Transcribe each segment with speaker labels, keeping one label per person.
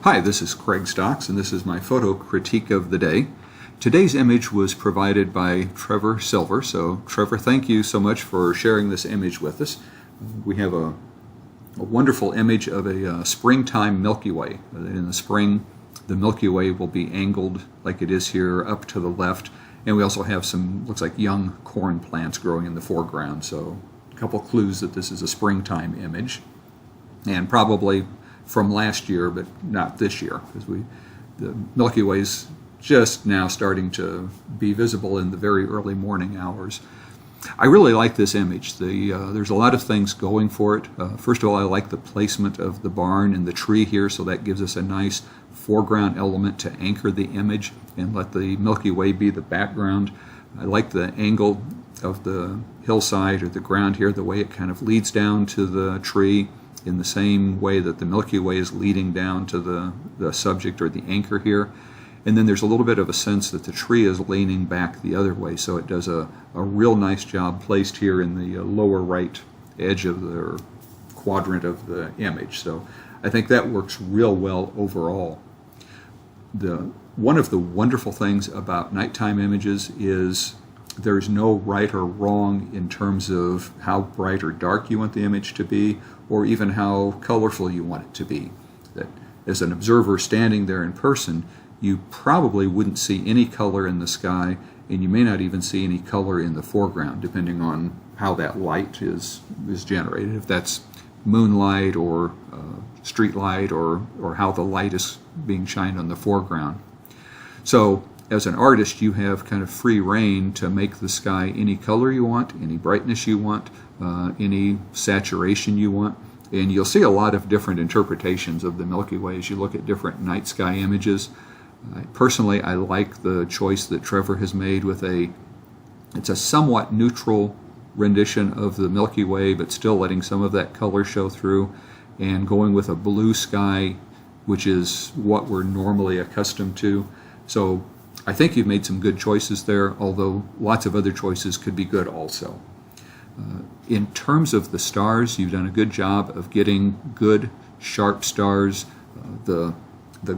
Speaker 1: Hi, this is Craig Stocks, and this is my photo critique of the day. Today's image was provided by Trevor Silver. So, Trevor, thank you so much for sharing this image with us. We have a wonderful image of a springtime Milky Way. In the spring, the Milky Way will be angled like it is here up to the left, and we also have some, looks like young corn plants growing in the foreground. So, a couple clues that this is a springtime image, and probably from last year, but not this year, because the Milky Way's just now starting to be visible in the very early morning hours. I really like this image. There's a lot of things going for it. First of all, I like the placement of the barn and the tree here, so that gives us a nice foreground element to anchor the image and let the Milky Way be the background. I like the angle of the hillside or the ground here, the way it kind of leads down to the tree, in the same way that the Milky Way is leading down to the subject or the anchor here. And then there's a little bit of a sense that the tree is leaning back the other way, so it does a real nice job placed here in the lower right edge of the quadrant of the image. So I think that works real well overall. One of the wonderful things about nighttime images is there's no right or wrong in terms of how bright or dark you want the image to be, or even how colorful you want it to be. That as an observer standing there in person, you probably wouldn't see any color in the sky, and you may not even see any color in the foreground, depending on how that light is generated, if that's moonlight or street light, or how the light is being shined on the foreground. So as an artist, you have kind of free reign to make the sky any color you want, any brightness you want, any saturation you want, and you'll see a lot of different interpretations of the Milky Way as you look at different night sky images. Personally, I like the choice that Trevor has made with it's a somewhat neutral rendition of the Milky Way, but still letting some of that color show through, and going with a blue sky, which is what we're normally accustomed to. So I think you've made some good choices there, although lots of other choices could be good also. In terms of the stars, you've done a good job of getting good, sharp stars. The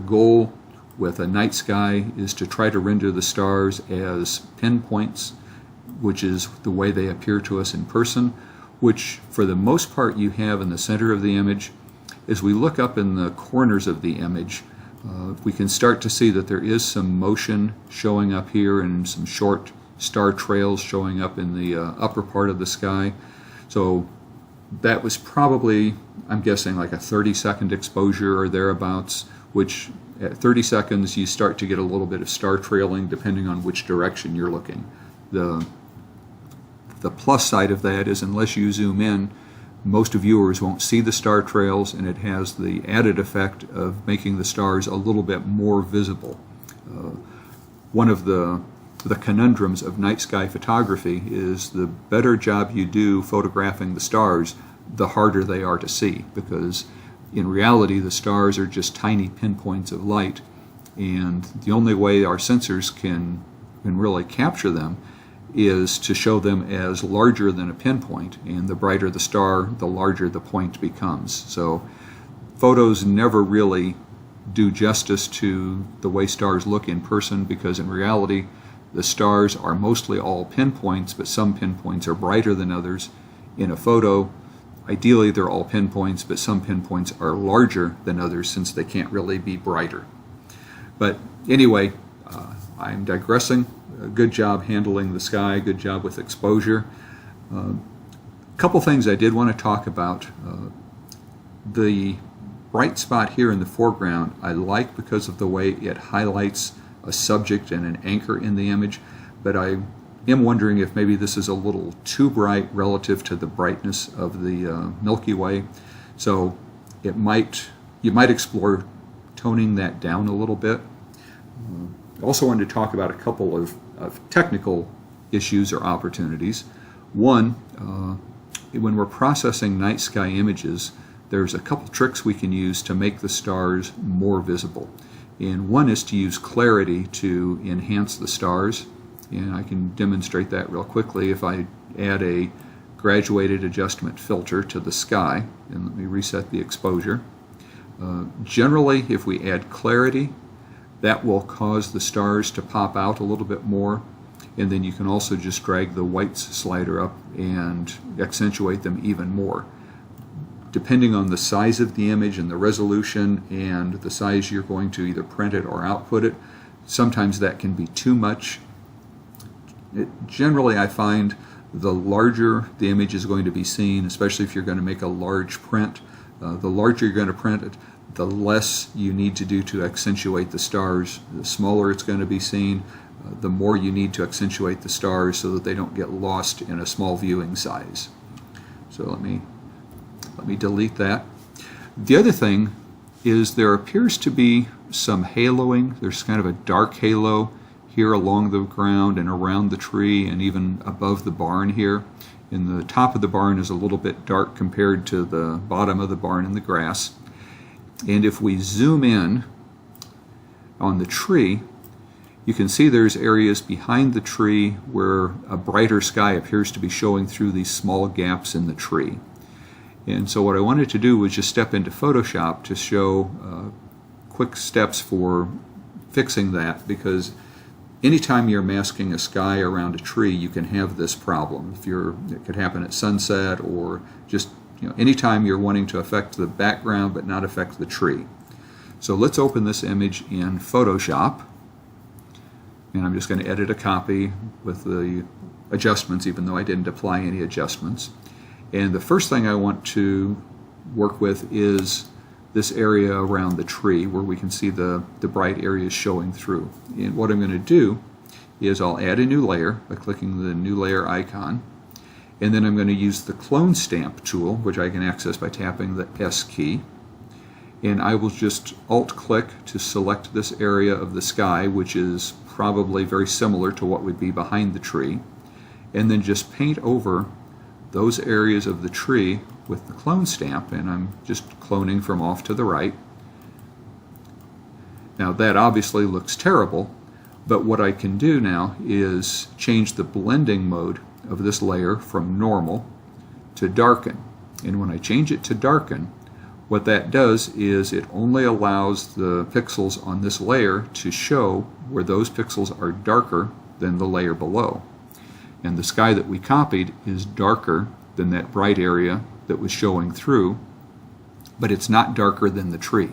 Speaker 1: goal with a night sky is to try to render the stars as pinpoints, which is the way they appear to us in person, which for the most part you have in the center of the image. As we look up in the corners of the image, we can start to see that there is some motion showing up here and some short star trails showing up in the upper part of the sky. So that was probably, I'm guessing, like a 30-second exposure or thereabouts, which at 30 seconds you start to get a little bit of star trailing depending on which direction you're looking. The plus side of that is, unless you zoom in, most viewers won't see the star trails, and it has the added effect of making the stars a little bit more visible. One of the conundrums of night sky photography is the better job you do photographing the stars, the harder they are to see, because in reality the stars are just tiny pinpoints of light, and the only way our sensors can really capture them is to show them as larger than a pinpoint, and the brighter the star, the larger the point becomes. So photos never really do justice to the way stars look in person, because in reality the stars are mostly all pinpoints, but some pinpoints are brighter than others. In a photo, ideally they're all pinpoints, but some pinpoints are larger than others since they can't really be brighter. But anyway, I'm digressing. A good job handling the sky, good job with exposure. A couple things I did want to talk about. The bright spot here in the foreground I like because of the way it highlights a subject and an anchor in the image, but I am wondering if maybe this is a little too bright relative to the brightness of the Milky Way. So you might explore toning that down a little bit. I also wanted to talk about a couple of technical issues or opportunities. One, when we're processing night sky images, there's a couple tricks we can use to make the stars more visible. And one is to use clarity to enhance the stars. And I can demonstrate that real quickly if I add a graduated adjustment filter to the sky. And let me reset the exposure. Generally, if we add clarity, that will cause the stars to pop out a little bit more, and then you can also just drag the whites slider up and accentuate them even more. Depending on the size of the image and the resolution and the size you're going to either print it or output it, sometimes that can be too much. Generally, I find the larger the image is going to be seen, especially if you're going to make a large print, the larger you're going to print it, the less you need to do to accentuate the stars. The smaller it's going to be seen, the more you need to accentuate the stars so that they don't get lost in a small viewing size. So let me delete that. The other thing is there appears to be some haloing. There's kind of a dark halo here along the ground and around the tree and even above the barn here. And the top of the barn is a little bit dark compared to the bottom of the barn in the grass. And if we zoom in on the tree, you can see there's areas behind the tree where a brighter sky appears to be showing through these small gaps in the tree. And so what I wanted to do was just step into Photoshop to show quick steps for fixing that, because anytime you're masking a sky around a tree, you can have this problem. It could happen at sunset, or just anytime you're wanting to affect the background but not affect the tree. So let's open this image in Photoshop, and I'm just going to edit a copy with the adjustments, even though I didn't apply any adjustments. And the first thing I want to work with is this area around the tree where we can see the bright areas showing through. And what I'm going to do is I'll add a new layer by clicking the new layer icon, and then I'm going to use the clone stamp tool, which I can access by tapping the S key, and I will just alt click to select this area of the sky, which is probably very similar to what would be behind the tree, and then just paint over those areas of the tree with the clone stamp, and I'm just cloning from off to the right. Now that obviously looks terrible, but what I can do now is change the blending mode of this layer from normal to darken. And when I change it to darken, what that does is it only allows the pixels on this layer to show where those pixels are darker than the layer below. And the sky that we copied is darker than that bright area that was showing through, but it's not darker than the tree.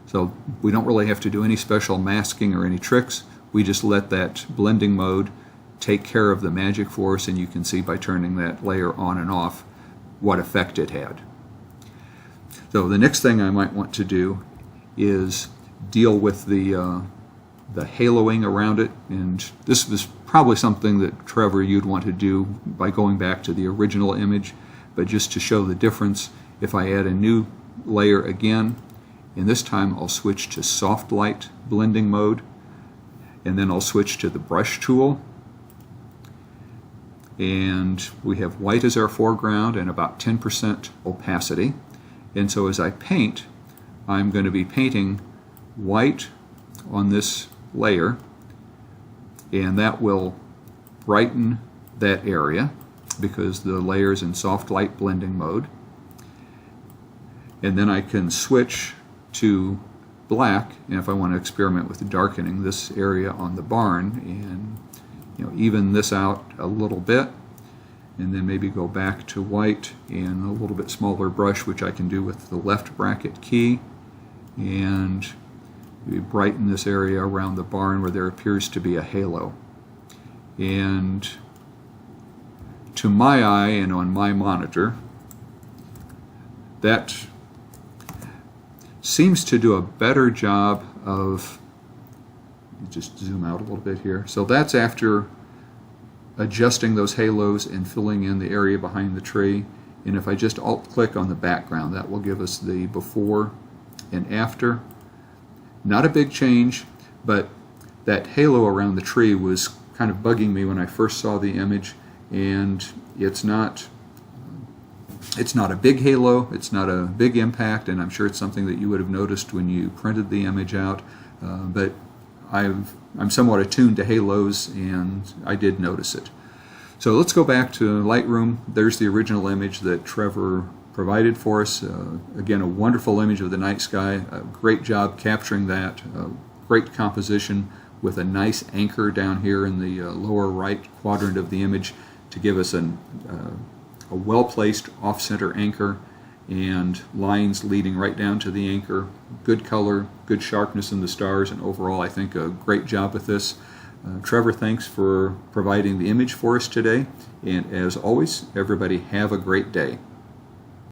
Speaker 1: So we don't really have to do any special masking or any tricks. We just let that blending mode take care of the magic for us, and you can see by turning that layer on and off what effect it had. So the next thing I might want to do is deal with the haloing around it, and this was probably something that Trevor you'd want to do by going back to the original image, but just to show the difference, if I add a new layer again, and this time I'll switch to soft light blending mode, and then I'll switch to the brush tool, and we have white as our foreground and about 10% opacity. And so as I paint, I'm going to be painting white on this layer, and that will brighten that area because the layer is in soft light blending mode. And then I can switch to black, and if I want to experiment with darkening this area on the barn and even this out a little bit, and then maybe go back to white and a little bit smaller brush, which I can do with the left bracket key, and maybe brighten this area around the barn where there appears to be a halo. And to my eye and on my monitor, that seems to do a better job of, just zoom out a little bit here. So that's after adjusting those halos and filling in the area behind the tree. And if I just alt click on the background, that will give us the before and after. Not a big change, but that halo around the tree was kind of bugging me when I first saw the image, and it's not a big halo, it's not a big impact, and I'm sure it's something that you would have noticed when you printed the image out, but I'm somewhat attuned to halos, and I did notice it. So let's go back to Lightroom. There's the original image that Trevor provided for us. Again, a wonderful image of the night sky. A great job capturing that. Great composition with a nice anchor down here in the lower right quadrant of the image to give us a well-placed off-center anchor and lines leading right down to the anchor. Good color, good sharpness in the stars, and overall I think a great job with this. Trevor, thanks for providing the image for us today, and as always, everybody have a great day.